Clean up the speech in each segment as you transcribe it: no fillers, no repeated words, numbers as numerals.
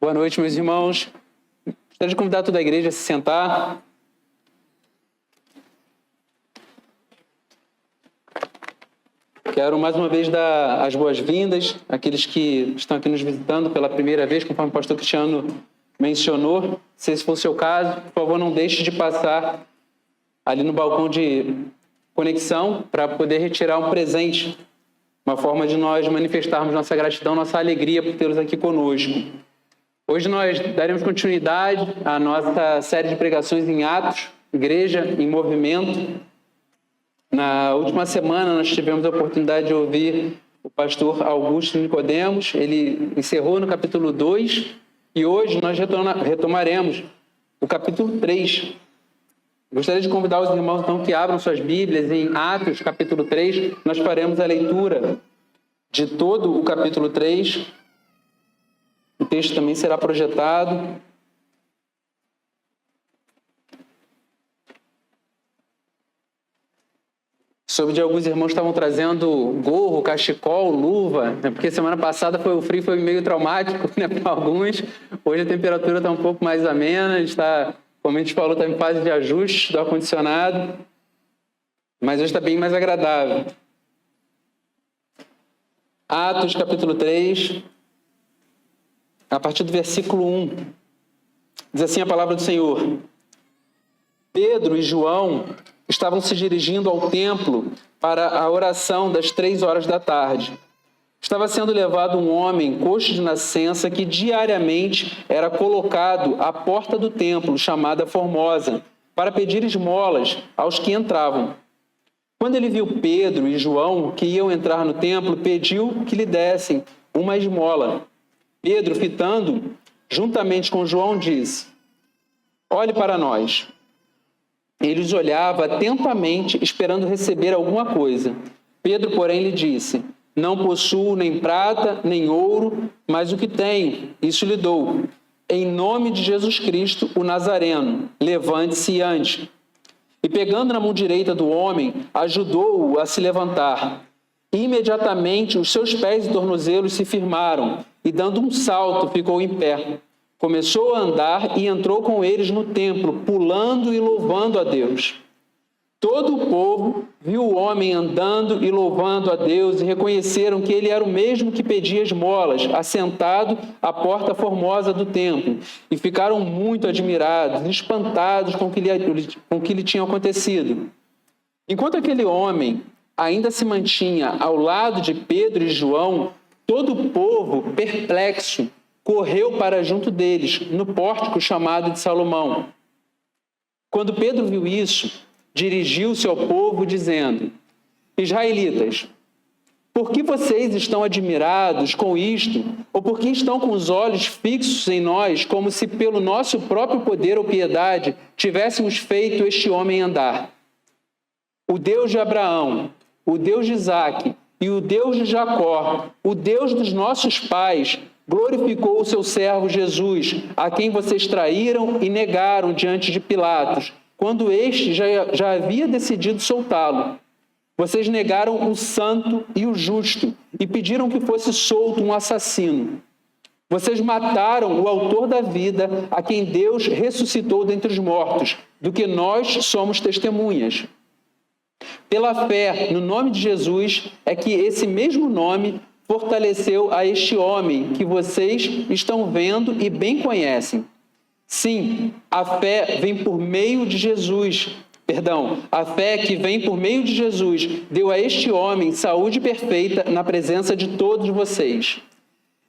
Boa noite, meus irmãos. Gostaria de convidar toda a igreja a se sentar. Quero mais uma vez dar as boas-vindas àqueles que estão aqui nos visitando pela primeira vez, conforme o pastor Cristiano mencionou. Se esse for o seu caso, por favor, não deixe de passar ali no balcão de conexão para poder retirar um presente, uma forma de nós manifestarmos nossa gratidão, nossa alegria por tê-los aqui conosco. Hoje nós daremos continuidade à nossa série de pregações em Atos, Igreja em Movimento. Na última semana nós tivemos a oportunidade de ouvir o pastor Augusto Nicodemos. Ele encerrou no capítulo 2 e hoje nós retomaremos o capítulo 3. Gostaria de convidar os irmãos então que abram suas Bíblias em Atos, capítulo 3. Nós faremos a leitura de todo o capítulo 3. O texto também será projetado. Soube de alguns irmãos que estavam trazendo gorro, cachecol, luva, né? Porque semana passada o frio foi meio traumático, né, para alguns. Hoje a temperatura está um pouco mais amena, a gente está, como a gente falou, está em fase de ajuste do ar-condicionado, mas hoje está bem mais agradável. Atos, capítulo 3, a partir do versículo 1, diz assim a palavra do Senhor: Pedro e João estavam se dirigindo ao templo para a oração das 3 horas da tarde. Estava sendo levado um homem coxo de nascença que diariamente era colocado à porta do templo, chamada Formosa, para pedir esmolas aos que entravam. Quando ele viu Pedro e João, que iam entrar no templo, pediu que lhe dessem uma esmola. Pedro, fitando juntamente com João, disse: Olhe para nós. Ele os olhava atentamente, esperando receber alguma coisa. Pedro, porém, lhe disse: Não possuo nem prata, nem ouro, mas o que tenho, isso lhe dou. Em nome de Jesus Cristo, o Nazareno, levante-se e ande. E pegando na mão direita do homem, ajudou-o a se levantar. Imediatamente os seus pés e tornozelos se firmaram, e dando um salto, ficou em pé. Começou a andar e entrou com eles no templo, pulando e louvando a Deus. Todo o povo viu o homem andando e louvando a Deus e reconheceram que ele era o mesmo que pedia esmolas, assentado à porta formosa do templo, e ficaram muito admirados, espantados com o que lhe tinha acontecido. Enquanto aquele homem ainda se mantinha ao lado de Pedro e João, todo o povo, perplexo, correu para junto deles, no pórtico chamado de Salomão. Quando Pedro viu isso, dirigiu-se ao povo, dizendo: Israelitas, por que vocês estão admirados com isto? Ou por que estão com os olhos fixos em nós, como se pelo nosso próprio poder ou piedade tivéssemos feito este homem andar? O Deus de Abraão, o Deus de Isaque e o Deus de Jacó, o Deus dos nossos pais, glorificou o seu servo Jesus, a quem vocês traíram e negaram diante de Pilatos, quando este já havia decidido soltá-lo. Vocês negaram o santo e o justo e pediram que fosse solto um assassino. Vocês mataram o autor da vida, a quem Deus ressuscitou dentre os mortos, do que nós somos testemunhas. Pela fé no nome de Jesus é que esse mesmo nome fortaleceu a este homem que vocês estão vendo e bem conhecem. Sim, a fé vem por meio de Jesus. A fé que vem por meio de Jesus deu a este homem saúde perfeita na presença de todos vocês.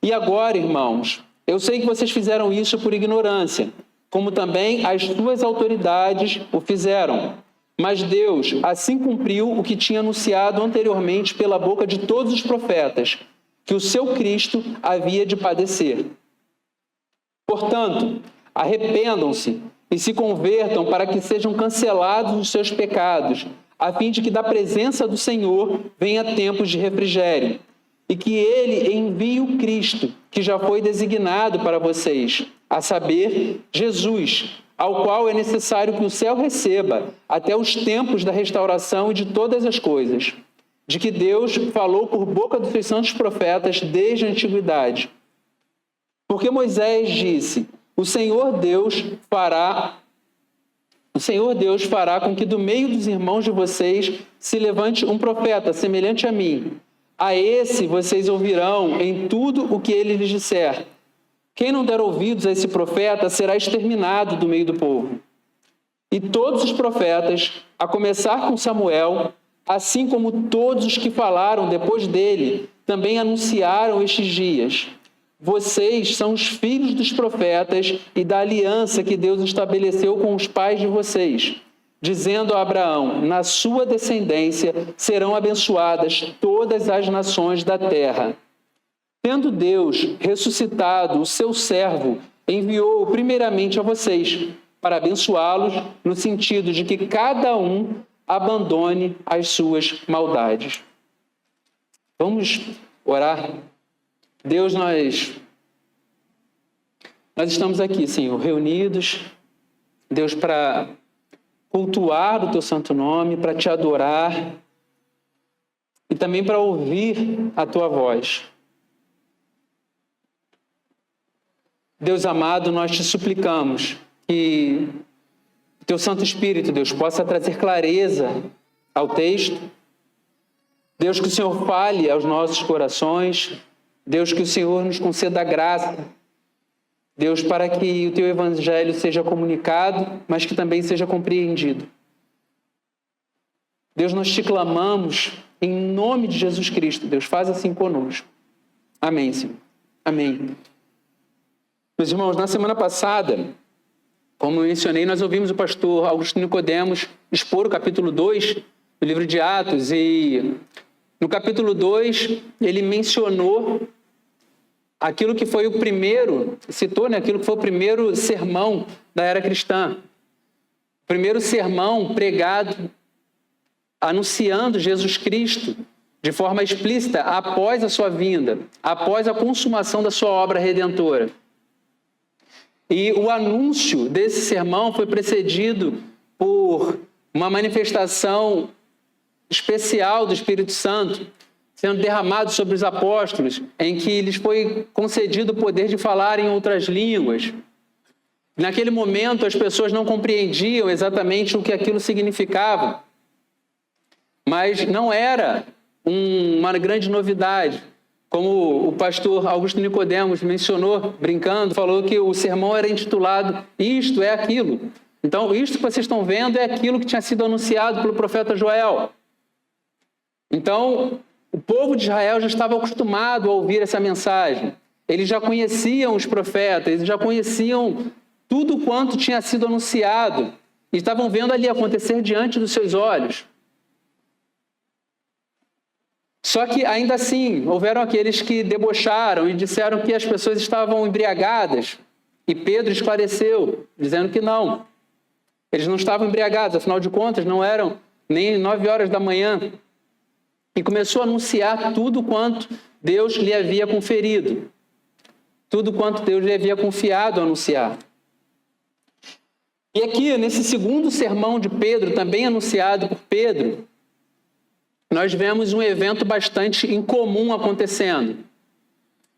E agora, irmãos, eu sei que vocês fizeram isso por ignorância, como também as suas autoridades o fizeram. Mas Deus assim cumpriu o que tinha anunciado anteriormente pela boca de todos os profetas, que o seu Cristo havia de padecer. Portanto, arrependam-se e se convertam para que sejam cancelados os seus pecados, a fim de que da presença do Senhor venha tempos de refrigério, e que Ele envie o Cristo, que já foi designado para vocês, a saber, Jesus, ao qual é necessário que o céu receba até os tempos da restauração e de todas as coisas, de que Deus falou por boca dos seus santos profetas desde a antiguidade. Porque Moisés disse: O Senhor Deus fará com que do meio dos irmãos de vocês se levante um profeta semelhante a mim. A esse vocês ouvirão em tudo o que ele lhes disser. Quem não der ouvidos a esse profeta será exterminado do meio do povo. E todos os profetas, a começar com Samuel, assim como todos os que falaram depois dele, também anunciaram estes dias. Vocês são os filhos dos profetas e da aliança que Deus estabeleceu com os pais de vocês, dizendo a Abraão: na sua descendência serão abençoadas todas as nações da terra. Tendo Deus ressuscitado o seu servo, enviou-o primeiramente a vocês, para abençoá-los no sentido de que cada um abandone as suas maldades. Vamos orar? Deus, nós estamos aqui, Senhor, reunidos, Deus, para cultuar o Teu santo nome, para Te adorar e também para ouvir a Tua voz. Deus amado, nós Te suplicamos que o Teu Santo Espírito, Deus, possa trazer clareza ao texto. Deus, que o Senhor fale aos nossos corações. Deus, que o Senhor nos conceda graça. Deus, para que o Teu Evangelho seja comunicado, mas que também seja compreendido. Deus, nós Te clamamos em nome de Jesus Cristo. Deus, faz assim conosco. Amém, Senhor. Amém. Meus irmãos, na semana passada, como eu mencionei, nós ouvimos o pastor Augusto Nicodemos expor o capítulo 2 do livro de Atos, e no capítulo 2 ele mencionou aquilo que foi o primeiro, citou, né, aquilo que foi o primeiro sermão da era cristã. O primeiro sermão pregado, anunciando Jesus Cristo de forma explícita após a sua vinda, após a consumação da sua obra redentora. E o anúncio desse sermão foi precedido por uma manifestação especial do Espírito Santo sendo derramado sobre os apóstolos, em que lhes foi concedido o poder de falar em outras línguas. Naquele momento, as pessoas não compreendiam exatamente o que aquilo significava, mas não era uma grande novidade. Como o pastor Augusto Nicodemos mencionou, brincando, falou que o sermão era intitulado Isto é Aquilo. Então, isto que vocês estão vendo é aquilo que tinha sido anunciado pelo profeta Joel. Então, o povo de Israel já estava acostumado a ouvir essa mensagem. Eles já conheciam os profetas, eles já conheciam tudo quanto tinha sido anunciado. E estavam vendo ali acontecer diante dos seus olhos. Só que, ainda assim, houveram aqueles que debocharam e disseram que as pessoas estavam embriagadas. E Pedro esclareceu, dizendo que não. Eles não estavam embriagados, afinal de contas, não eram nem 9 horas da manhã. E começou a anunciar tudo quanto Deus lhe havia conferido. Tudo quanto Deus lhe havia confiado a anunciar. E aqui, nesse segundo sermão de Pedro, também anunciado por Pedro, nós vemos um evento bastante incomum acontecendo.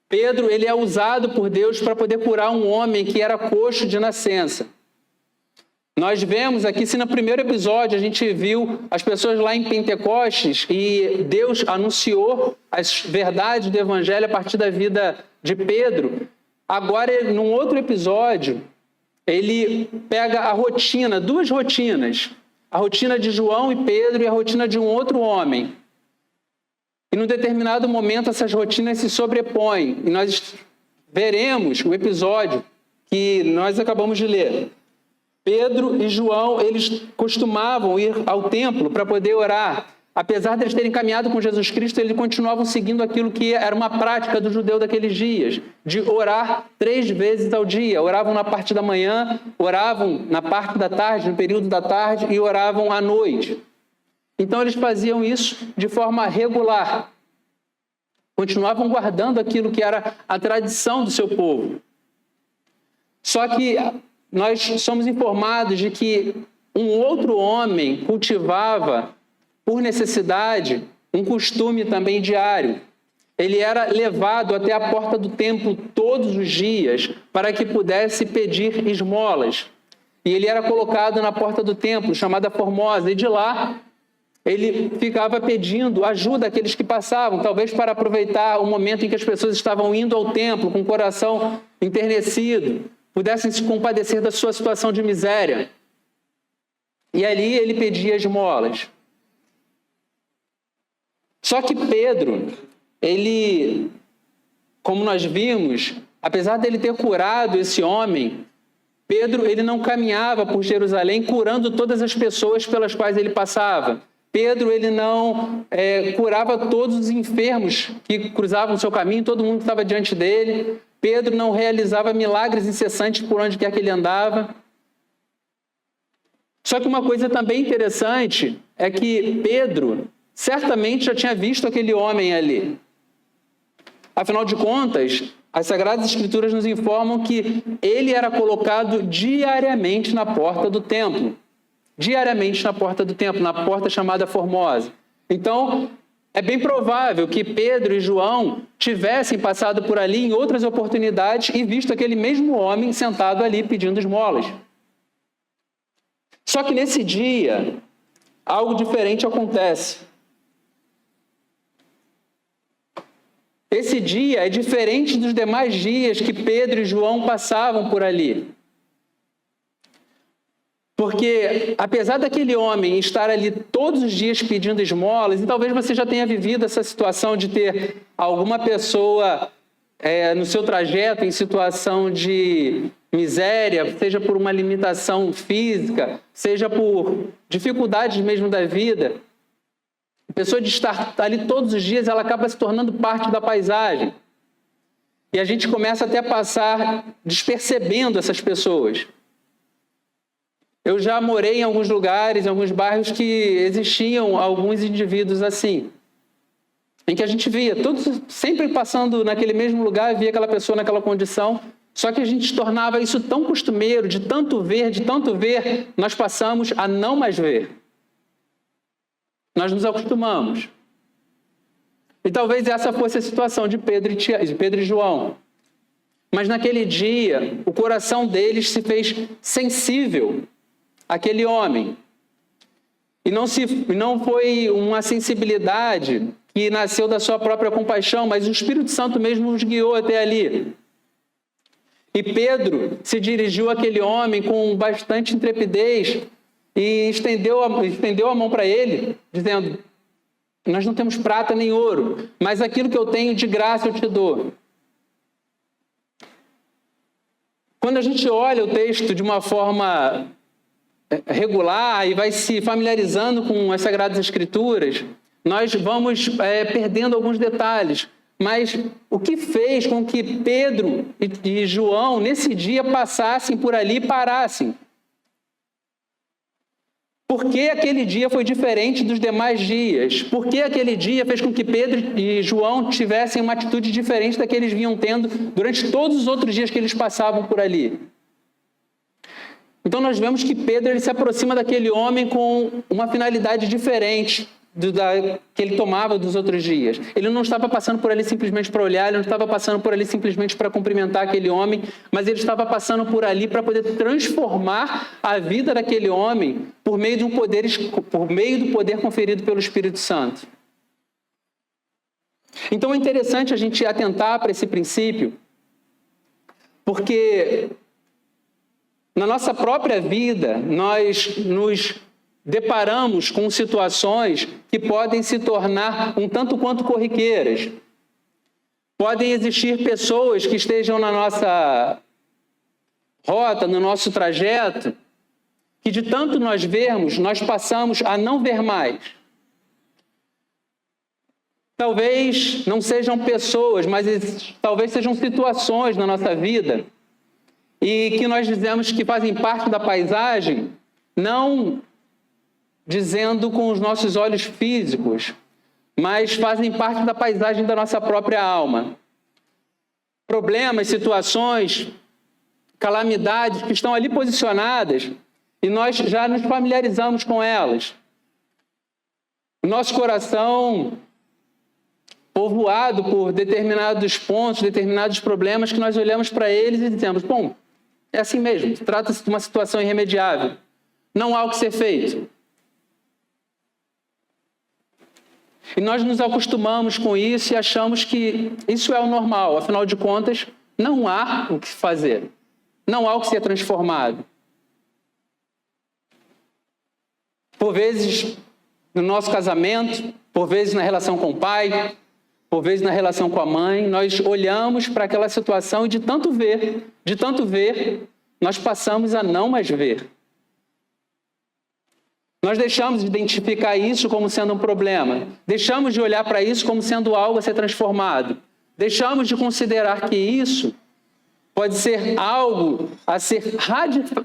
Pedro, ele é usado por Deus para poder curar um homem que era coxo de nascença. Nós vemos aqui, se no primeiro episódio a gente viu as pessoas lá em Pentecostes e Deus anunciou as verdades do Evangelho a partir da vida de Pedro, agora, num outro episódio, ele pega a rotina, 2 rotinas, a rotina de João e Pedro e a rotina de um outro homem. E num determinado momento essas rotinas se sobrepõem e nós veremos o episódio que nós acabamos de ler. Pedro e João, eles costumavam ir ao templo para poder orar. Apesar de eles terem caminhado com Jesus Cristo, eles continuavam seguindo aquilo que era uma prática do judeu daqueles dias, de orar 3 vezes ao dia. Oravam na parte da manhã, oravam na parte da tarde, no período da tarde, e oravam à noite. Então eles faziam isso de forma regular. Continuavam guardando aquilo que era a tradição do seu povo. Só que nós somos informados de que um outro homem cultivava, por necessidade, um costume também diário. ele era levado até a porta do templo todos os dias para que pudesse pedir esmolas. E ele era colocado na porta do templo, chamada Formosa, e de lá ele ficava pedindo ajuda àqueles que passavam, talvez para aproveitar o momento em que as pessoas estavam indo ao templo com o coração enternecido, pudessem se compadecer da sua situação de miséria. E ali ele pedia esmolas. Só que Pedro, ele, como nós vimos, apesar dele ter curado esse homem, Pedro, ele não caminhava por Jerusalém curando todas as pessoas pelas quais ele passava. Pedro, ele não curava todos os enfermos que cruzavam o seu caminho, todo mundo que estava diante dele. Pedro não realizava milagres incessantes por onde quer que ele andava. Só que uma coisa também interessante é que Pedro certamente já tinha visto aquele homem ali. Afinal de contas, as Sagradas Escrituras nos informam que ele era colocado diariamente na porta do templo. Diariamente na porta do templo, na porta chamada Formosa. Então, é bem provável que Pedro e João tivessem passado por ali em outras oportunidades e visto aquele mesmo homem sentado ali pedindo esmolas. Só que nesse dia, algo diferente acontece. Esse dia é diferente dos demais dias que Pedro e João passavam por ali. Porque, apesar daquele homem estar ali todos os dias pedindo esmolas, e talvez você já tenha vivido essa situação de ter alguma pessoa no seu trajeto em situação de miséria, seja por uma limitação física, seja por dificuldades mesmo da vida, a pessoa de estar ali todos os dias, ela acaba se tornando parte da paisagem. E a gente começa até a passar despercebendo essas pessoas. Eu já morei em alguns lugares, em alguns bairros que existiam alguns indivíduos assim, em que a gente via, todos sempre passando naquele mesmo lugar, via aquela pessoa naquela condição, só que a gente tornava isso tão costumeiro, de tanto ver, nós passamos a não mais ver. Nós nos acostumamos. E talvez essa fosse a situação de Pedro e João. Mas naquele dia, o coração deles se fez sensível àquele homem. E não foi uma sensibilidade que nasceu da sua própria compaixão, mas o Espírito Santo mesmo os guiou até ali. E Pedro se dirigiu àquele homem com bastante intrepidez e estendeu a mão para ele, dizendo: nós não temos prata nem ouro, mas aquilo que eu tenho de graça eu te dou. Quando a gente olha o texto de uma forma regular e vai se familiarizando com as Sagradas Escrituras, nós vamos perdendo alguns detalhes. Mas o que fez com que Pedro e João, nesse dia, passassem por ali e parassem? Por que aquele dia foi diferente dos demais dias? Por que aquele dia fez com que Pedro e João tivessem uma atitude diferente da que eles vinham tendo durante todos os outros dias que eles passavam por ali? Então nós vemos que Pedro ele se aproxima daquele homem com uma finalidade diferente que ele tomava dos outros dias. Ele não estava passando por ali simplesmente para olhar, ele não estava passando por ali simplesmente para cumprimentar aquele homem, mas ele estava passando por ali para poder transformar a vida daquele homem por meio do poder conferido pelo Espírito Santo. Então é interessante a gente atentar para esse princípio, porque na nossa própria vida nós nos deparamos com situações que podem se tornar um tanto quanto corriqueiras. Podem existir pessoas que estejam na nossa rota, no nosso trajeto, que de tanto nós vermos, nós passamos a não ver mais. Talvez não sejam pessoas, mas talvez sejam situações na nossa vida e que nós dizemos que fazem parte da paisagem, não dizendo com os nossos olhos físicos, mas fazem parte da paisagem da nossa própria alma. Problemas, situações, calamidades que estão ali posicionadas e nós já nos familiarizamos com elas. O nosso coração povoado por determinados pontos, determinados problemas que nós olhamos para eles e dizemos, bom, é assim mesmo, trata-se de uma situação irremediável. Não há o que ser feito. E nós nos acostumamos com isso e achamos que isso é o normal. Afinal de contas, não há o que fazer. Não há o que ser transformado. Por vezes, no nosso casamento, por vezes na relação com o pai, por vezes na relação com a mãe, nós olhamos para aquela situação e de tanto ver, nós passamos a não mais ver. Nós deixamos de identificar isso como sendo um problema. Deixamos de olhar para isso como sendo algo a ser transformado. Deixamos de considerar que isso pode ser algo a ser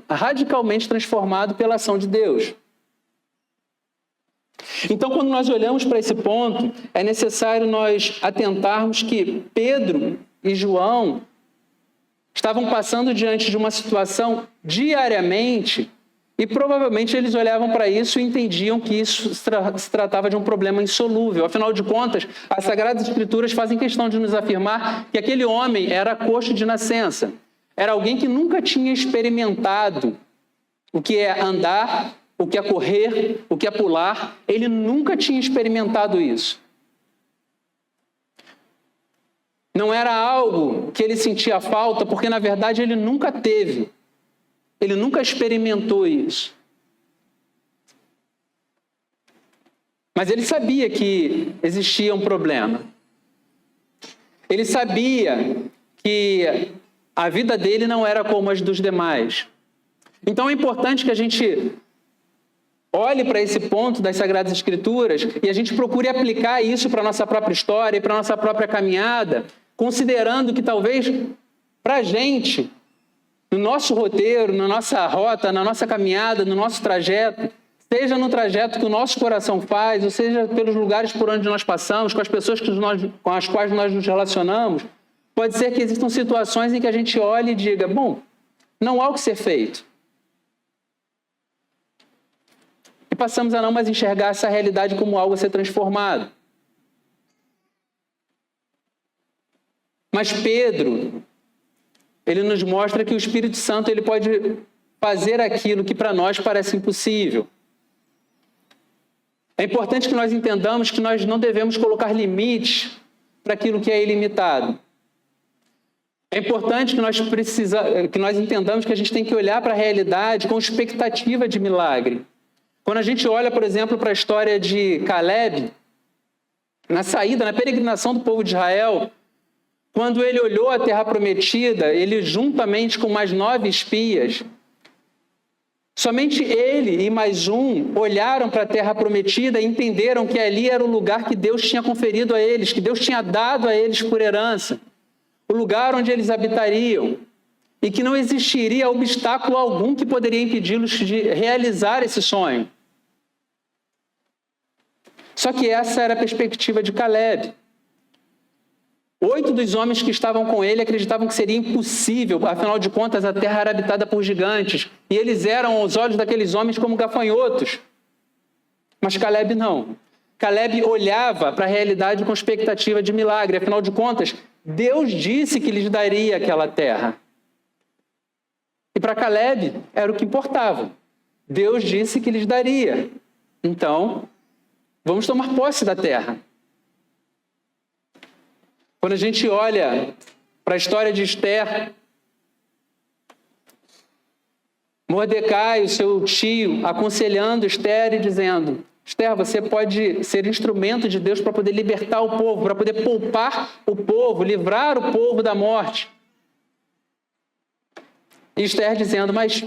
radicalmente transformado pela ação de Deus. Então, quando nós olhamos para esse ponto, é necessário nós atentarmos que Pedro e João estavam passando diante de uma situação diariamente e provavelmente eles olhavam para isso e entendiam que isso se tratava de um problema insolúvel. Afinal de contas, as Sagradas Escrituras fazem questão de nos afirmar que aquele homem era coxo de nascença. Era alguém que nunca tinha experimentado o que é andar, o que é correr, o que é pular. Ele nunca tinha experimentado isso. Não era algo que ele sentia falta, porque na verdade ele nunca teve. Ele nunca experimentou isso. Mas ele sabia que existia um problema. Ele sabia que a vida dele não era como as dos demais. Então é importante que a gente olhe para esse ponto das Sagradas Escrituras e a gente procure aplicar isso para a nossa própria história e para a nossa própria caminhada, considerando que talvez para a gente, no nosso roteiro, na nossa rota, na nossa caminhada, no nosso trajeto, seja no trajeto que o nosso coração faz, ou seja pelos lugares por onde nós passamos, com as pessoas com as quais nós nos relacionamos, pode ser que existam situações em que a gente olhe e diga, bom, não há o que ser feito. E passamos a não mais enxergar essa realidade como algo a ser transformado. Mas Pedro, ele nos mostra que o Espírito Santo ele pode fazer aquilo que para nós parece impossível. É importante que nós entendamos que nós não devemos colocar limites para aquilo que é ilimitado. É importante que nós entendamos que a gente tem que olhar para a realidade com expectativa de milagre. Quando a gente olha, por exemplo, para a história de Caleb, na saída, na peregrinação do povo de Israel, quando ele olhou a terra prometida, ele juntamente com mais 9 espias, somente ele e mais um olharam para a terra prometida e entenderam que ali era o lugar que Deus tinha conferido a eles, que Deus tinha dado a eles por herança, o lugar onde eles habitariam, e que não existiria obstáculo algum que poderia impedi-los de realizar esse sonho. Só que essa era a perspectiva de Caleb. 8 dos homens que estavam com ele acreditavam que seria impossível, afinal de contas a terra era habitada por gigantes, e eles eram aos olhos daqueles homens como gafanhotos. Mas Caleb não. Caleb olhava para a realidade com expectativa de milagre, afinal de contas, Deus disse que lhes daria aquela terra. E para Caleb era o que importava. Deus disse que lhes daria. Então, vamos tomar posse da terra. Quando a gente olha para a história de Esther, Mordecai, o seu tio, aconselhando Esther e dizendo, Esther, você pode ser instrumento de Deus para poder libertar o povo, para poder poupar o povo, livrar o povo da morte. E Esther dizendo, mas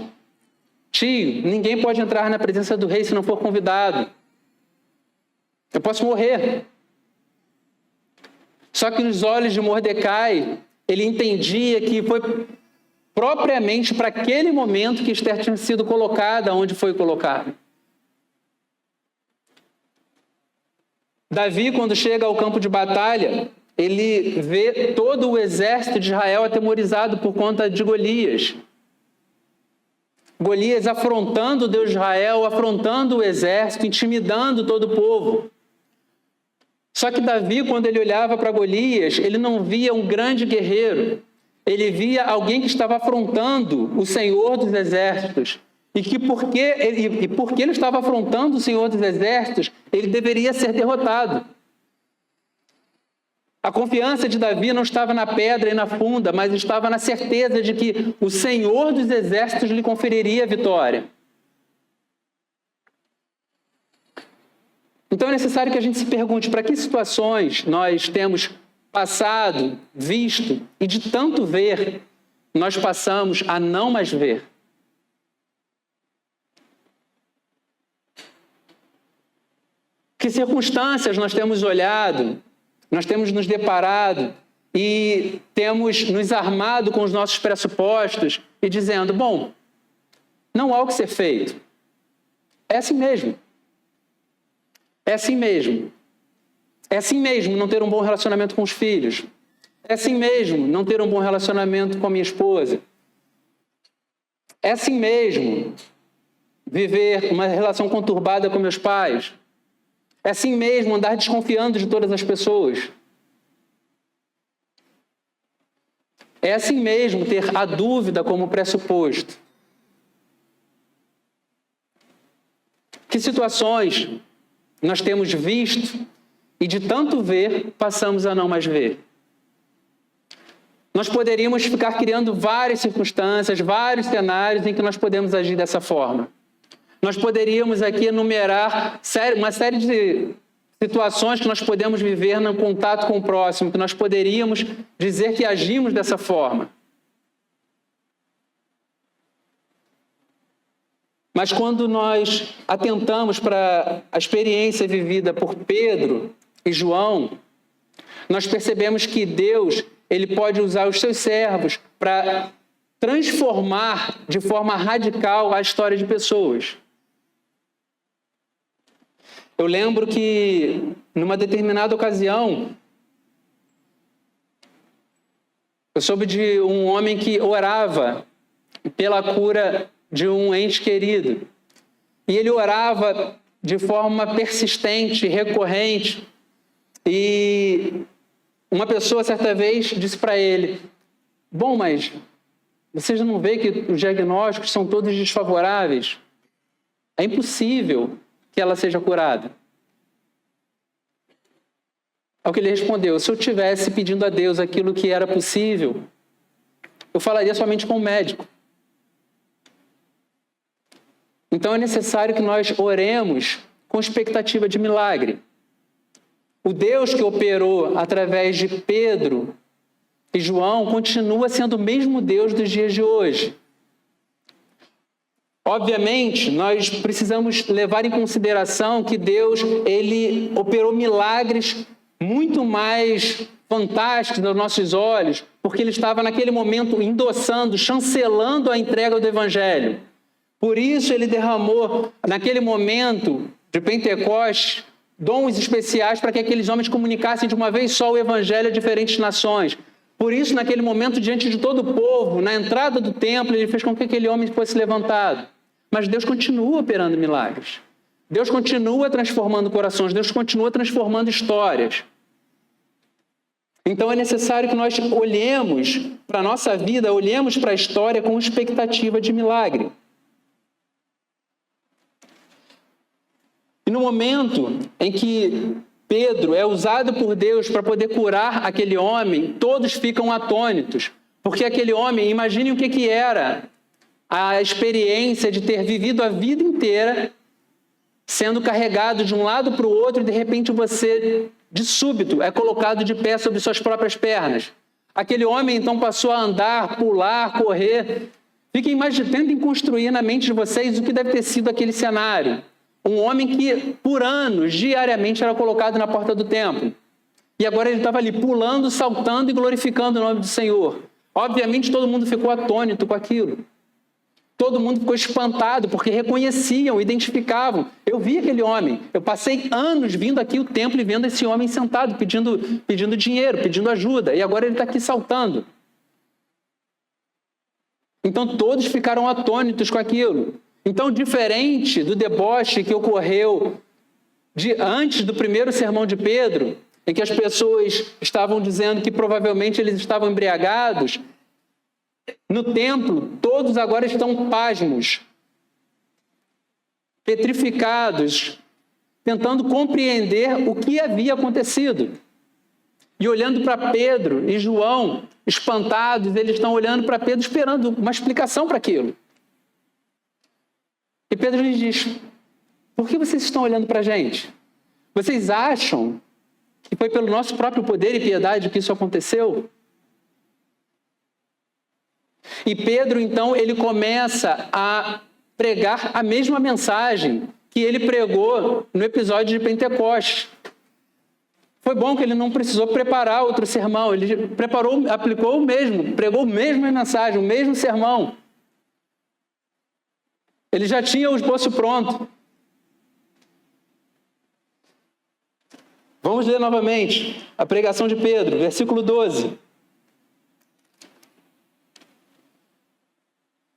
tio, ninguém pode entrar na presença do rei se não for convidado. Eu posso morrer. Só que nos olhos de Mordecai, ele entendia que foi propriamente para aquele momento que Esther tinha sido colocada onde foi colocada. Davi, quando chega ao campo de batalha, ele vê todo o exército de Israel atemorizado por conta de Golias. Golias afrontando o Deus de Israel, afrontando o exército, intimidando todo o povo. Só que Davi, quando ele olhava para Golias, ele não via um grande guerreiro. Ele via alguém que estava afrontando o Senhor dos Exércitos. E que porque ele estava afrontando o Senhor dos Exércitos, ele deveria ser derrotado. A confiança de Davi não estava na pedra e na funda, mas estava na certeza de que o Senhor dos Exércitos lhe conferiria a vitória. Então é necessário que a gente se pergunte para que situações nós temos passado, visto, e de tanto ver, nós passamos a não mais ver. Que circunstâncias nós temos olhado, nós temos nos deparado e temos nos armado com os nossos pressupostos e dizendo, bom, não há o que ser feito. É assim mesmo. É assim mesmo. É assim mesmo não ter um bom relacionamento com os filhos. É assim mesmo não ter um bom relacionamento com a minha esposa. É assim mesmo viver uma relação conturbada com meus pais. É assim mesmo andar desconfiando de todas as pessoas. É assim mesmo ter a dúvida como pressuposto. Que situações nós temos visto e de tanto ver, passamos a não mais ver? Nós poderíamos ficar criando várias circunstâncias, vários cenários em que nós podemos agir dessa forma. Nós poderíamos aqui enumerar uma série de situações que nós podemos viver no contato com o próximo, que nós poderíamos dizer que agimos dessa forma. Mas quando nós atentamos para a experiência vivida por Pedro e João, nós percebemos que Deus, ele pode usar os seus servos para transformar de forma radical a história de pessoas. Eu lembro que, numa determinada ocasião, eu soube de um homem que orava pela cura de um ente querido. E ele orava de forma persistente, recorrente. E uma pessoa, certa vez, disse para ele, bom, mas você já não vê que os diagnósticos são todos desfavoráveis? É impossível que ela seja curada. Ao que ele respondeu, se eu estivesse pedindo a Deus aquilo que era possível, eu falaria somente com o médico. Então é necessário que nós oremos com expectativa de milagre. O Deus que operou através de Pedro e João continua sendo o mesmo Deus dos dias de hoje. Obviamente, nós precisamos levar em consideração que Deus, ele operou milagres muito mais fantásticos aos nossos olhos, porque ele estava naquele momento endossando, chancelando a entrega do Evangelho. Por isso ele derramou, naquele momento de Pentecostes, dons especiais para que aqueles homens comunicassem de uma vez só o Evangelho a diferentes nações. Por isso, naquele momento, diante de todo o povo, na entrada do templo, ele fez com que aquele homem fosse levantado. Mas Deus continua operando milagres. Deus continua transformando corações. Deus continua transformando histórias. Então é necessário que nós olhemos para a nossa vida, olhemos para a história com expectativa de milagre. E no momento em que Pedro é usado por Deus para poder curar aquele homem, todos ficam atônitos. Porque aquele homem, imaginem o que era a experiência de ter vivido a vida inteira sendo carregado de um lado para o outro e de repente você, de súbito, é colocado de pé sobre suas próprias pernas. Aquele homem então passou a andar, pular, correr. Fiquem imaginando, tentem construir na mente de vocês o que deve ter sido aquele cenário. Um homem que, por anos, diariamente era colocado na porta do templo. E agora ele estava ali pulando, saltando e glorificando o nome do Senhor. Obviamente todo mundo ficou atônito com aquilo. Todo mundo ficou espantado, porque reconheciam, identificavam. Eu vi aquele homem. Eu passei anos vindo aqui ao templo e vendo esse homem sentado, pedindo dinheiro, pedindo ajuda. E agora ele está aqui saltando. Então todos ficaram atônitos com aquilo. Então, diferente do deboche que ocorreu antes do primeiro sermão de Pedro, em que as pessoas estavam dizendo que provavelmente eles estavam embriagados, no templo, todos agora estão pasmos, petrificados, tentando compreender o que havia acontecido. E olhando para Pedro e João, espantados, eles estão olhando para Pedro esperando uma explicação para aquilo. E Pedro lhes diz: por que vocês estão olhando para a gente? Vocês acham que foi pelo nosso próprio poder e piedade que isso aconteceu? E Pedro, então, ele começa a pregar a mesma mensagem que ele pregou no episódio de Pentecostes. Foi bom que ele não precisou preparar outro sermão, ele aplicou o mesmo, pregou a mesma mensagem, o mesmo sermão. Ele já tinha o esboço pronto. Vamos ler novamente a pregação de Pedro, versículo 12.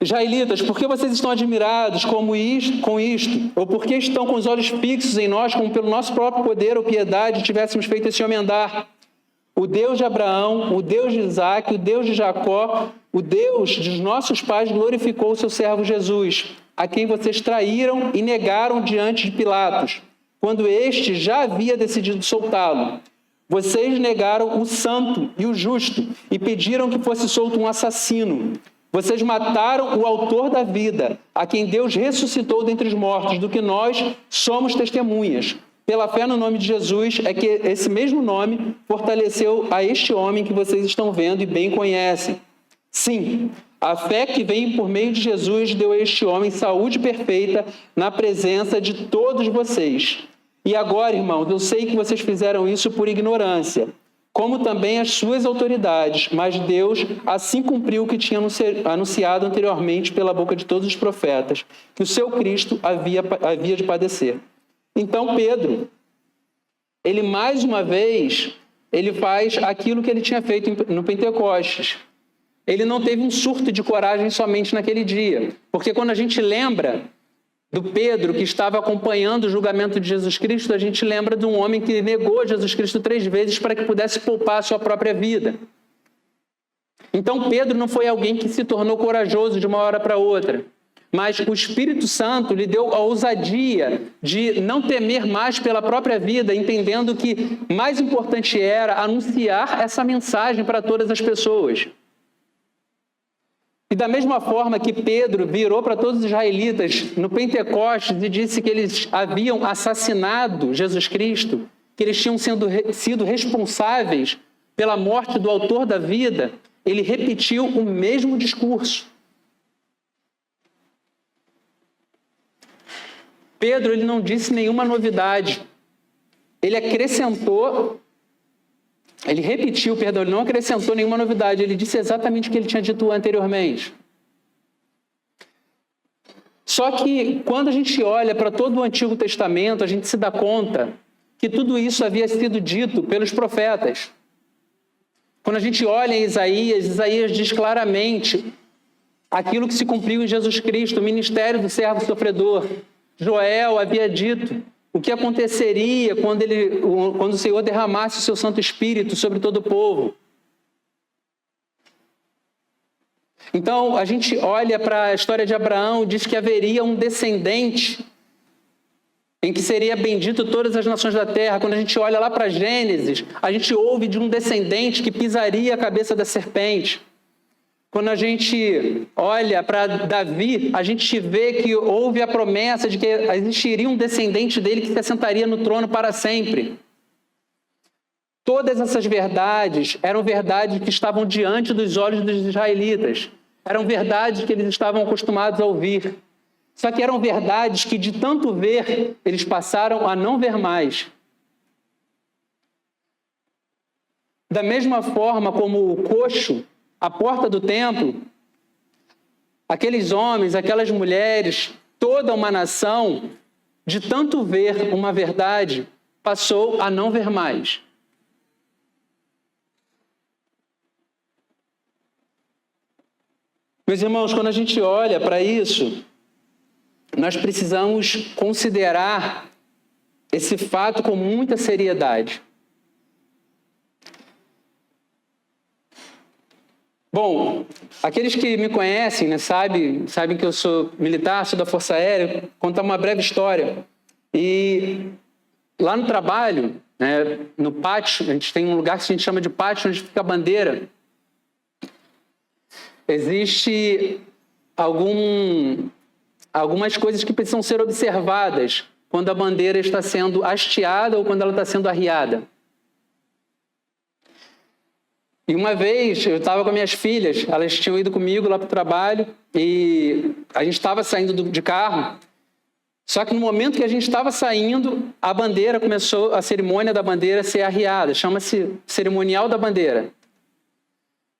Israelitas, por que vocês estão admirados com isto? Ou por que estão com os olhos fixos em nós, como pelo nosso próprio poder ou piedade tivéssemos feito esse homem andar? O Deus de Abraão, o Deus de Isaac, o Deus de Jacó, o Deus dos nossos pais glorificou o seu servo Jesus, a quem vocês traíram e negaram diante de Pilatos, quando este já havia decidido soltá-lo. Vocês negaram o santo e o justo e pediram que fosse solto um assassino. Vocês mataram o autor da vida, a quem Deus ressuscitou dentre os mortos, do que nós somos testemunhas. Pela fé no nome de Jesus, é que esse mesmo nome fortaleceu a este homem que vocês estão vendo e bem conhecem. Sim, a fé que vem por meio de Jesus deu a este homem saúde perfeita na presença de todos vocês. E agora, irmãos, eu sei que vocês fizeram isso por ignorância, como também as suas autoridades, mas Deus assim cumpriu o que tinha anunciado anteriormente pela boca de todos os profetas, que o seu Cristo havia de padecer. Então Pedro, ele mais uma vez, ele faz aquilo que ele tinha feito no Pentecostes. Ele não teve um surto de coragem somente naquele dia, porque quando a gente lembra do Pedro que estava acompanhando o julgamento de Jesus Cristo, a gente lembra de um homem que negou Jesus Cristo 3 vezes para que pudesse poupar a sua própria vida. Então Pedro não foi alguém que se tornou corajoso de uma hora para outra, mas o Espírito Santo lhe deu a ousadia de não temer mais pela própria vida, entendendo que mais importante era anunciar essa mensagem para todas as pessoas. E da mesma forma que Pedro virou para todos os israelitas no Pentecostes e disse que eles haviam assassinado Jesus Cristo, que eles tinham sido responsáveis pela morte do autor da vida, ele repetiu o mesmo discurso. Pedro, ele não disse nenhuma novidade. Ele não acrescentou nenhuma novidade. Ele disse exatamente o que ele tinha dito anteriormente. Só que, quando a gente olha para todo o Antigo Testamento, a gente se dá conta que tudo isso havia sido dito pelos profetas. Quando a gente olha em Isaías diz claramente aquilo que se cumpriu em Jesus Cristo, o ministério do servo sofredor. Joel havia dito o que aconteceria quando o Senhor derramasse o seu Santo Espírito sobre todo o povo. Então, a gente olha para a história de Abraão, diz que haveria um descendente em que seria bendito todas as nações da terra. Quando a gente olha lá para Gênesis, a gente ouve de um descendente que pisaria a cabeça da serpente. Quando a gente olha para Davi, a gente vê que houve a promessa de que existiria um descendente dele que se assentaria no trono para sempre. Todas essas verdades eram verdades que estavam diante dos olhos dos israelitas. Eram verdades que eles estavam acostumados a ouvir. Só que eram verdades que, de tanto ver, eles passaram a não ver mais. Da mesma forma como o coxo, à porta do templo, aqueles homens, aquelas mulheres, toda uma nação, de tanto ver uma verdade, passou a não ver mais. Meus irmãos, quando a gente olha para isso, nós precisamos considerar esse fato com muita seriedade. Bom, aqueles que me conhecem, né, sabem que eu sou militar, sou da Força Aérea. Vou contar uma breve história. E lá no trabalho, né, no pátio, a gente tem um lugar que a gente chama de pátio, onde fica a bandeira. Existe algumas coisas que precisam ser observadas quando a bandeira está sendo hasteada ou quando ela está sendo arriada. E uma vez eu estava com minhas filhas, elas tinham ido comigo lá para o trabalho e a gente estava saindo de carro. Só que no momento que a gente estava saindo, a bandeira começou, a cerimônia da bandeira a ser arriada, chama-se cerimonial da bandeira.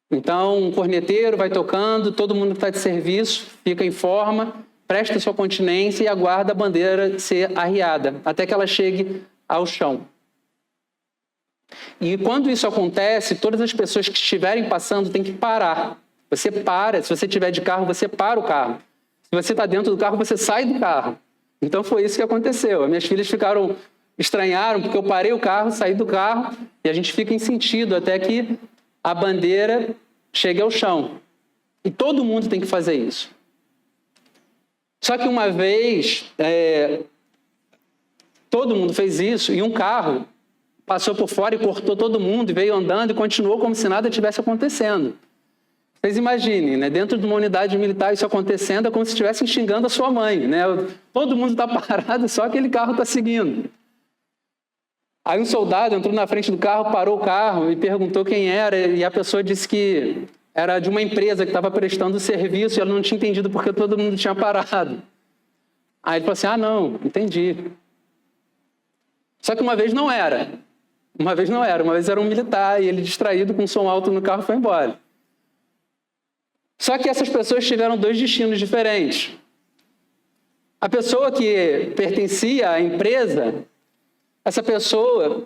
Então, um corneteiro vai tocando, todo mundo que está de serviço fica em forma, presta sua continência e aguarda a bandeira ser arriada, até que ela chegue ao chão. E quando isso acontece, todas as pessoas que estiverem passando têm que parar. Você para, se você estiver de carro, você para o carro. Se você está dentro do carro, você sai do carro. Então foi isso que aconteceu. As minhas filhas estranharam, porque eu parei o carro, saí do carro, e a gente fica em sentido até que a bandeira chegue ao chão. E todo mundo tem que fazer isso. Só que uma vez, todo mundo fez isso, e um carro passou por fora e cortou todo mundo, e veio andando e continuou como se nada tivesse acontecendo. Vocês imaginem, né? Dentro de uma unidade militar isso acontecendo é como se estivessem xingando a sua mãe, né? Todo mundo está parado, só aquele carro está seguindo. Aí um soldado entrou na frente do carro, parou o carro e perguntou quem era, e a pessoa disse que era de uma empresa que estava prestando serviço e ela não tinha entendido porque todo mundo tinha parado. Aí ele falou assim, não, entendi. Só que uma vez não era. Uma vez era um militar e ele distraído com som alto no carro foi embora. Só que essas pessoas tiveram dois destinos diferentes. A pessoa que pertencia à empresa, essa pessoa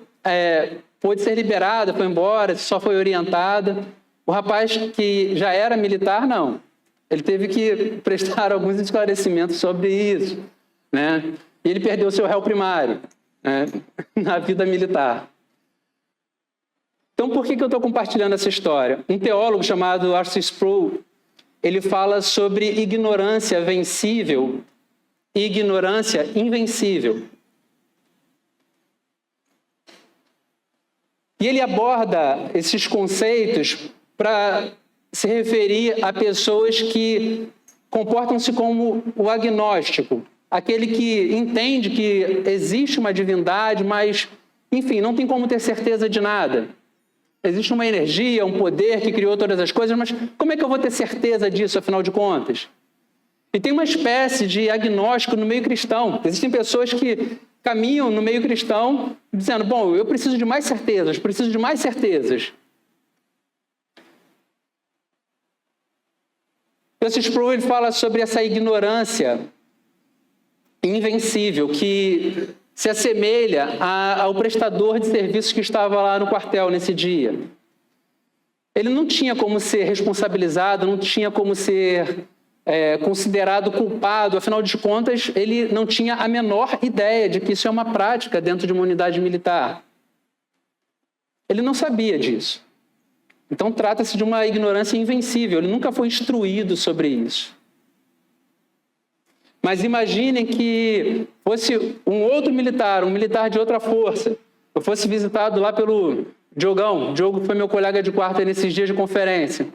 pôde ser liberada, foi embora, só foi orientada. O rapaz que já era militar, não. Ele teve que prestar alguns esclarecimentos sobre isso, né? E ele perdeu seu réu primário, né, na vida militar. Então, por que eu estou compartilhando essa história? Um teólogo chamado Arthur Sproul, ele fala sobre ignorância vencível e ignorância invencível. E ele aborda esses conceitos para se referir a pessoas que comportam-se como o agnóstico, aquele que entende que existe uma divindade, mas, enfim, não tem como ter certeza de nada. Existe uma energia, um poder que criou todas as coisas, mas como é que eu vou ter certeza disso, afinal de contas? E tem uma espécie de agnóstico no meio cristão. Existem pessoas que caminham no meio cristão dizendo, bom, eu preciso de mais certezas, preciso de mais certezas. Esse Sproul ele fala sobre essa ignorância invencível que se assemelha ao prestador de serviços que estava lá no quartel nesse dia. Ele não tinha como ser responsabilizado, não tinha como ser considerado culpado, afinal de contas, ele não tinha a menor ideia de que isso é uma prática dentro de uma unidade militar. Ele não sabia disso. Então, trata-se de uma ignorância invencível, ele nunca foi instruído sobre isso. Mas imaginem que fosse um outro militar, um militar de outra força. Eu fosse visitado lá pelo Diogão. Diogo foi meu colega de quarto nesses dias de conferência.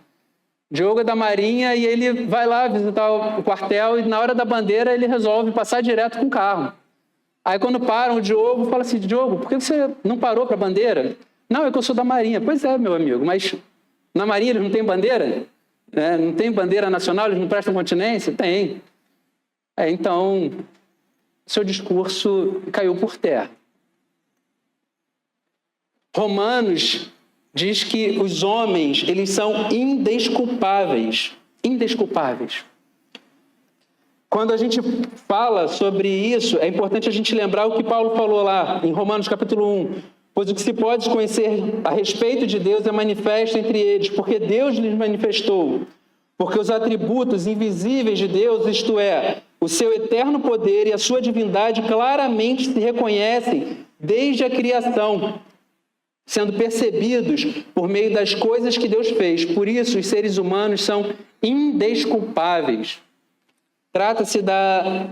Diogo é da Marinha e ele vai lá visitar o quartel e na hora da bandeira ele resolve passar direto com o carro. Aí quando param, o Diogo fala assim, Diogo, por que você não parou para a bandeira? Não, é que eu sou da Marinha. Pois é, meu amigo, mas na Marinha eles não têm bandeira? Não tem bandeira nacional, eles não prestam continência? Tem. Então, seu discurso caiu por terra. Romanos diz que os homens, eles são indesculpáveis. Indesculpáveis. Quando a gente fala sobre isso, é importante a gente lembrar o que Paulo falou lá, em Romanos capítulo 1. Pois o que se pode conhecer a respeito de Deus é manifesto entre eles, porque Deus lhes manifestou. Porque os atributos invisíveis de Deus, isto é, o seu eterno poder e a sua divindade claramente se reconhecem desde a criação. sendo percebidos por meio das coisas que Deus fez. Por isso, os seres humanos são indesculpáveis. Trata-se da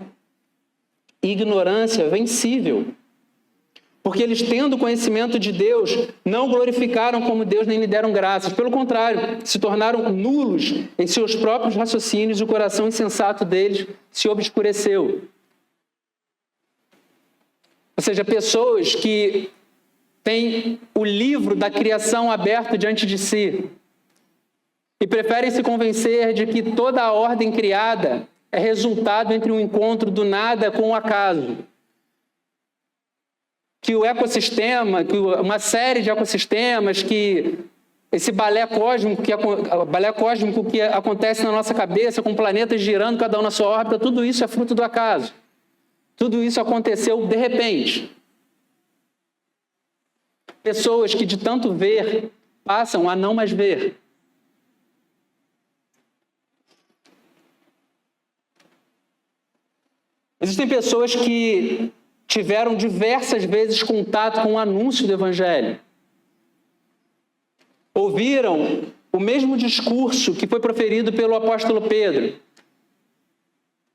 ignorância vencível. Porque eles, tendo conhecimento de Deus, não glorificaram como Deus nem lhe deram graças. Pelo contrário, se tornaram nulos em seus próprios raciocínios e o coração insensato deles se obscureceu. Ou seja, pessoas que têm o livro da criação aberto diante de si e preferem se convencer de que toda a ordem criada é resultado entre um encontro do nada com o acaso. Que o ecossistema, que uma série de ecossistemas, que esse balé cósmico que acontece na nossa cabeça, com planetas girando cada um na sua órbita, tudo isso é fruto do acaso. Tudo isso aconteceu de repente. Pessoas que de tanto ver, passam a não mais ver. Existem pessoas que tiveram diversas vezes contato com o anúncio do Evangelho. Ouviram o mesmo discurso que foi proferido pelo apóstolo Pedro.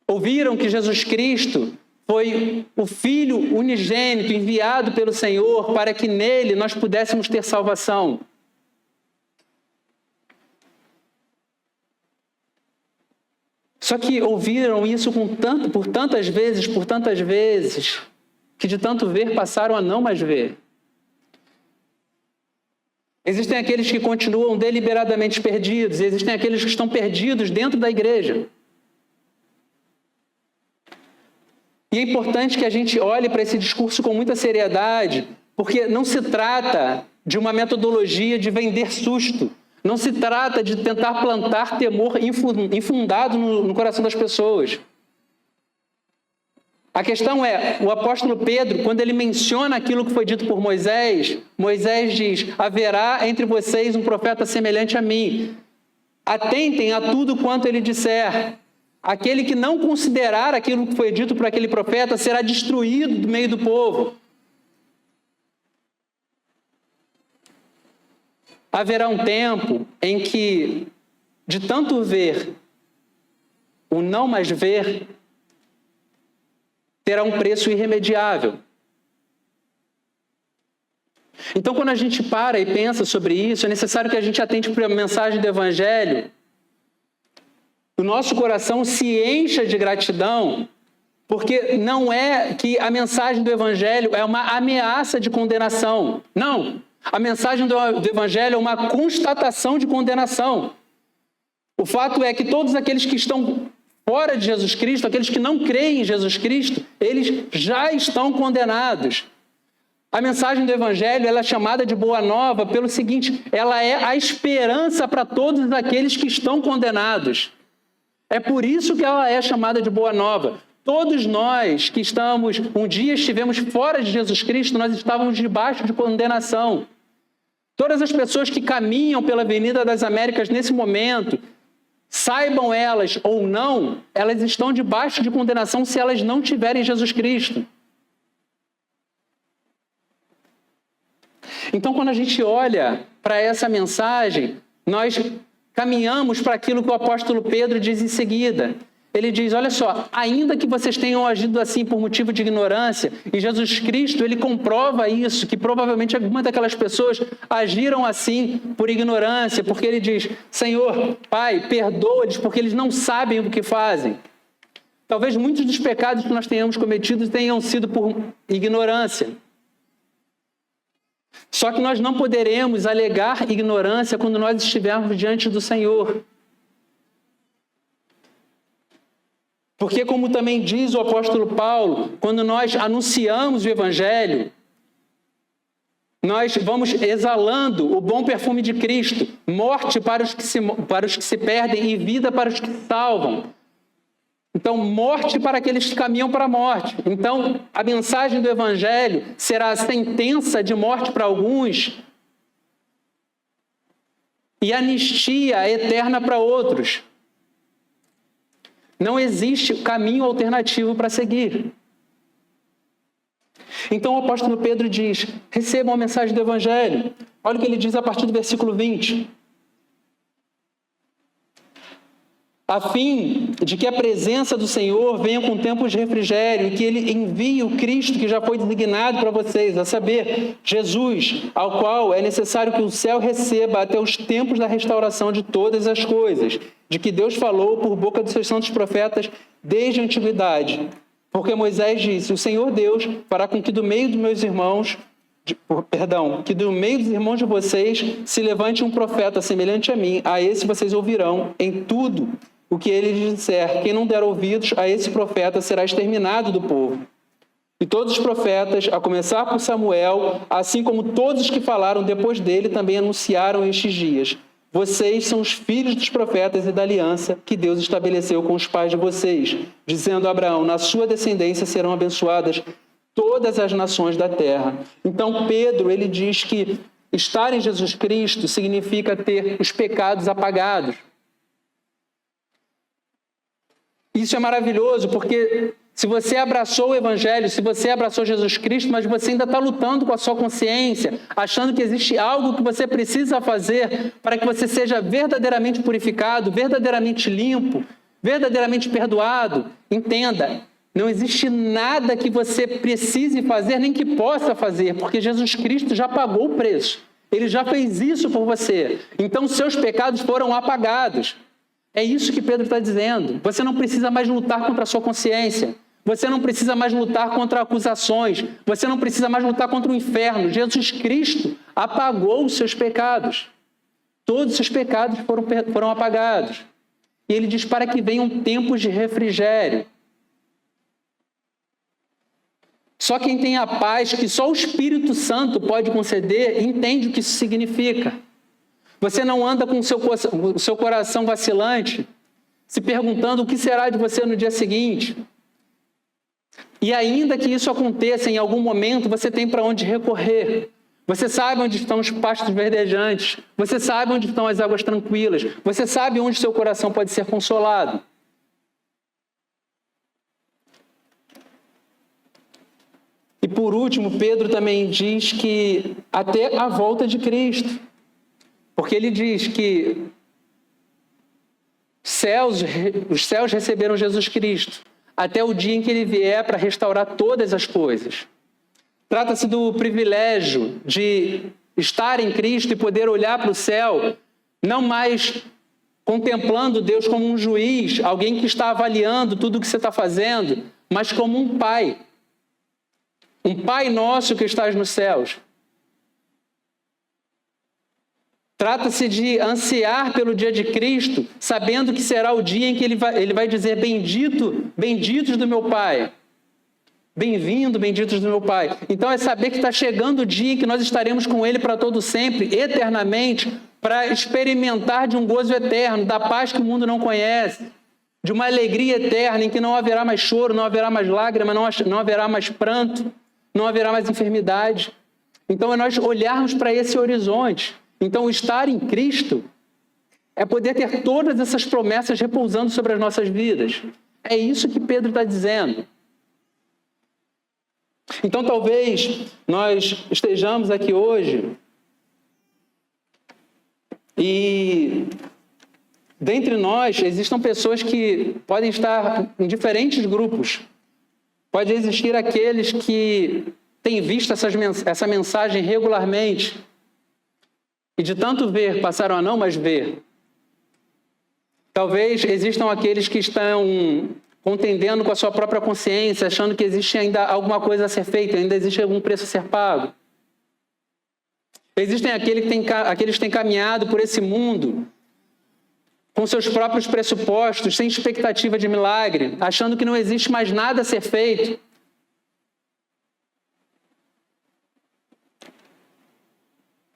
Ouviram que Jesus Cristo foi o Filho unigênito enviado pelo Senhor para que nele nós pudéssemos ter salvação. Só que ouviram isso por tantas vezes, que de tanto ver passaram a não mais ver. Existem aqueles que continuam deliberadamente perdidos, e existem aqueles que estão perdidos dentro da igreja. E é importante que a gente olhe para esse discurso com muita seriedade, porque não se trata de uma metodologia de vender susto. Não se trata de tentar plantar temor infundado no coração das pessoas. A questão é, o apóstolo Pedro, quando ele menciona aquilo que foi dito por Moisés, Moisés diz: haverá entre vocês um profeta semelhante a mim. Atentem a tudo quanto ele disser. Aquele que não considerar aquilo que foi dito por aquele profeta será destruído do meio do povo. Haverá um tempo em que, de tanto ver, o não mais ver terá um preço irremediável. Então, quando a gente para e pensa sobre isso, é necessário que a gente atente para a mensagem do Evangelho. O nosso coração se encha de gratidão, porque não é que a mensagem do Evangelho é uma ameaça de condenação. Não. A mensagem do Evangelho é uma constatação de condenação. O fato é que todos aqueles que estão fora de Jesus Cristo, aqueles que não creem em Jesus Cristo, eles já estão condenados. A mensagem do Evangelho ela é chamada de Boa Nova pelo seguinte: ela é a esperança para todos aqueles que estão condenados. É por isso que ela é chamada de Boa Nova. Todos nós que um dia estivemos fora de Jesus Cristo, nós estávamos debaixo de condenação. Todas as pessoas que caminham pela Avenida das Américas nesse momento, saibam elas ou não, elas estão debaixo de condenação se elas não tiverem Jesus Cristo. Então, quando a gente olha para essa mensagem, nós caminhamos para aquilo que o apóstolo Pedro diz em seguida. Ele diz: olha só, ainda que vocês tenham agido assim por motivo de ignorância, e Jesus Cristo, ele comprova isso, que provavelmente algumas daquelas pessoas agiram assim por ignorância, porque ele diz: Senhor, Pai, perdoa-lhes porque eles não sabem o que fazem. Talvez muitos dos pecados que nós tenhamos cometido tenham sido por ignorância. Só que nós não poderemos alegar ignorância quando nós estivermos diante do Senhor. Porque, como também diz o apóstolo Paulo, quando nós anunciamos o Evangelho, nós vamos exalando o bom perfume de Cristo, morte para os que se perdem e vida para os que se salvam. Então, morte para aqueles que caminham para a morte. Então, a mensagem do Evangelho será a sentença de morte para alguns e anistia eterna para outros. Não existe caminho alternativo para seguir. Então o apóstolo Pedro diz, recebam a mensagem do Evangelho. Olha o que ele diz a partir do versículo 20. A fim de que a presença do Senhor venha com tempos de refrigério e que Ele envie o Cristo que já foi designado para vocês, a saber, Jesus, ao qual é necessário que o céu receba até os tempos da restauração de todas as coisas, de que Deus falou por boca dos seus santos profetas desde a antiguidade. Porque Moisés disse, o Senhor Deus fará com que do meio dos meus irmãos, que do meio dos irmãos de vocês se levante um profeta semelhante a mim, a esse vocês ouvirão em tudo o que ele lhes disser. Quem não der ouvidos a esse profeta será exterminado do povo. E todos os profetas, a começar por Samuel, assim como todos os que falaram depois dele, também anunciaram estes dias. Vocês são os filhos dos profetas e da aliança que Deus estabeleceu com os pais de vocês, dizendo a Abraão, na sua descendência serão abençoadas todas as nações da terra. Então Pedro, ele diz que estar em Jesus Cristo significa ter os pecados apagados. Isso é maravilhoso, porque se você abraçou o Evangelho, se você abraçou Jesus Cristo, mas você ainda está lutando com a sua consciência, achando que existe algo que você precisa fazer para que você seja verdadeiramente purificado, verdadeiramente limpo, verdadeiramente perdoado, entenda, não existe nada que você precise fazer, nem que possa fazer, porque Jesus Cristo já pagou o preço. Ele já fez isso por você. Então, seus pecados foram apagados. É isso que Pedro está dizendo. Você não precisa mais lutar contra a sua consciência. Você não precisa mais lutar contra acusações. Você não precisa mais lutar contra o inferno. Jesus Cristo apagou os seus pecados. Todos os seus pecados foram apagados. E ele diz para que venham tempos de refrigério. Só quem tem a paz que só o Espírito Santo pode conceder, entende o que isso significa. Você não anda com o seu coração vacilante, se perguntando o que será de você no dia seguinte. E ainda que isso aconteça em algum momento, você tem para onde recorrer. Você sabe onde estão os pastos verdejantes. Você sabe onde estão as águas tranquilas. Você sabe onde seu coração pode ser consolado. E por último, Pedro também diz que até a volta de Cristo. Porque ele diz que os céus receberam Jesus Cristo até o dia em que ele vier para restaurar todas as coisas. Trata-se do privilégio de estar em Cristo e poder olhar para o céu, não mais contemplando Deus como um juiz, alguém que está avaliando tudo o que você está fazendo, mas como um pai. Um Pai nosso que estás nos céus. Trata-se de ansiar pelo dia de Cristo, sabendo que será o dia em que ele vai dizer, benditos do meu Pai. Bem-vindo, benditos do meu Pai. Então é saber que está chegando o dia em que nós estaremos com Ele para todo sempre, eternamente, para experimentar de um gozo eterno, da paz que o mundo não conhece, de uma alegria eterna em que não haverá mais choro, não haverá mais lágrima, não haverá mais pranto, não haverá mais enfermidade. Então é nós olharmos para esse horizonte. Então, estar em Cristo é poder ter todas essas promessas repousando sobre as nossas vidas. É isso que Pedro está dizendo. Então, talvez nós estejamos aqui hoje e dentre nós existam pessoas que podem estar em diferentes grupos. Pode existir aqueles que têm visto essa mensagem regularmente, e de tanto ver, passaram a não mais ver. Talvez existam aqueles que estão contendendo com a sua própria consciência, achando que existe ainda alguma coisa a ser feita, ainda existe algum preço a ser pago. Existem aqueles que têm caminhado por esse mundo com seus próprios pressupostos, sem expectativa de milagre, achando que não existe mais nada a ser feito.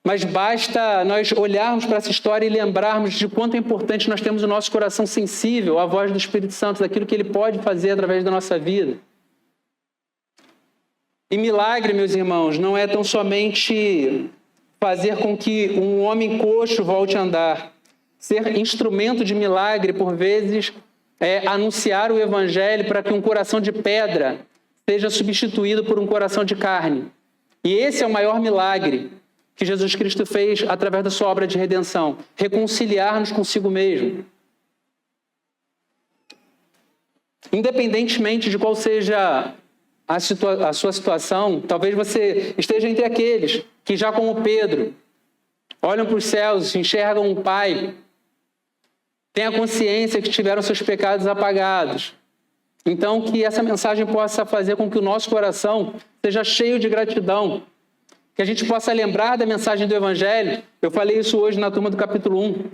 Mas basta nós olharmos para essa história e lembrarmos de quanto é importante nós termos o nosso coração sensível à voz do Espírito Santo, daquilo que Ele pode fazer através da nossa vida. E milagre, meus irmãos, não é tão somente fazer com que um homem coxo volte a andar. Ser instrumento de milagre, por vezes, é anunciar o Evangelho para que um coração de pedra seja substituído por um coração de carne. E esse é o maior milagre que Jesus Cristo fez através da sua obra de redenção, reconciliar-nos consigo mesmo. Independentemente de qual seja a sua situação, talvez você esteja entre aqueles que, já como Pedro, olham para os céus, enxergam o Pai, têm a consciência que tiveram seus pecados apagados. Então, que essa mensagem possa fazer com que o nosso coração seja cheio de gratidão, que a gente possa lembrar da mensagem do Evangelho. Eu falei isso hoje na turma do capítulo 1.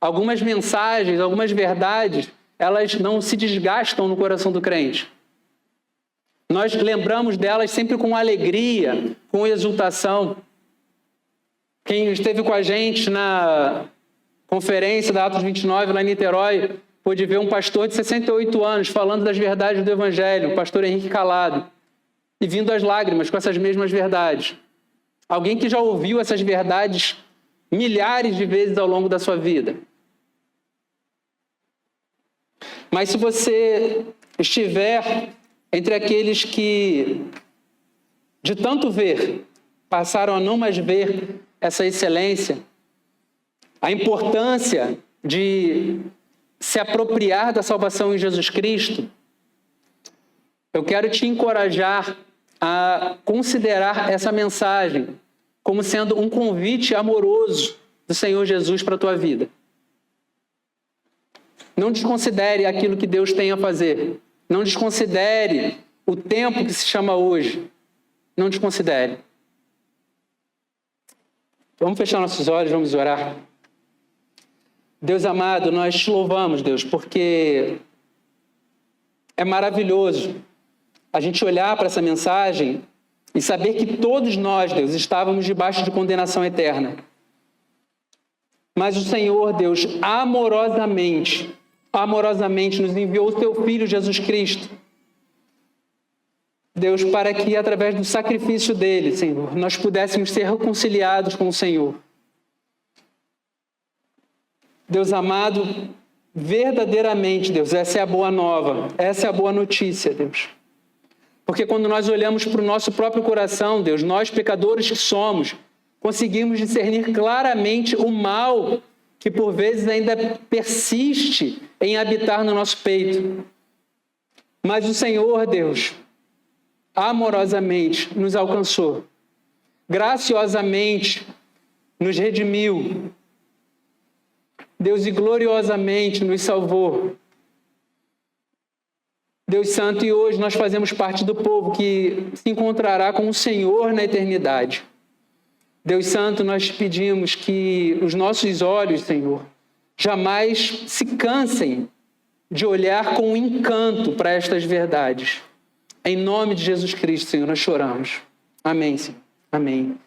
Algumas mensagens, algumas verdades, elas não se desgastam no coração do crente. Nós lembramos delas sempre com alegria, com exultação. Quem esteve com a gente na conferência da Atos 29, lá em Niterói, pôde ver um pastor de 68 anos falando das verdades do Evangelho, o pastor Henrique Calado, e vindo às lágrimas com essas mesmas verdades. Alguém que já ouviu essas verdades milhares de vezes ao longo da sua vida. Mas se você estiver entre aqueles que, de tanto ver, passaram a não mais ver essa excelência, a importância de se apropriar da salvação em Jesus Cristo, eu quero te encorajar a considerar essa mensagem como sendo um convite amoroso do Senhor Jesus para a tua vida. Não desconsidere aquilo que Deus tem a fazer. Não desconsidere o tempo que se chama hoje. Não desconsidere. Vamos fechar nossos olhos, vamos orar. Deus amado, nós te louvamos, Deus, porque é maravilhoso a gente olhar para essa mensagem e saber que todos nós, Deus, estávamos debaixo de condenação eterna. Mas o Senhor, Deus, amorosamente nos enviou o Teu Filho, Jesus Cristo. Deus, para que através do sacrifício dele, Senhor, nós pudéssemos ser reconciliados com o Senhor. Deus amado, verdadeiramente, Deus, essa é a boa nova, essa é a boa notícia, Deus. Porque quando nós olhamos para o nosso próprio coração, Deus, nós, pecadores que somos, conseguimos discernir claramente o mal que por vezes ainda persiste em habitar no nosso peito. Mas o Senhor, Deus, amorosamente nos alcançou, graciosamente nos redimiu, Deus, e gloriosamente nos salvou. Deus Santo, e hoje nós fazemos parte do povo que se encontrará com o Senhor na eternidade. Deus Santo, nós te pedimos que os nossos olhos, Senhor, jamais se cansem de olhar com encanto para estas verdades. Em nome de Jesus Cristo, Senhor, nós choramos. Amém, Senhor. Amém.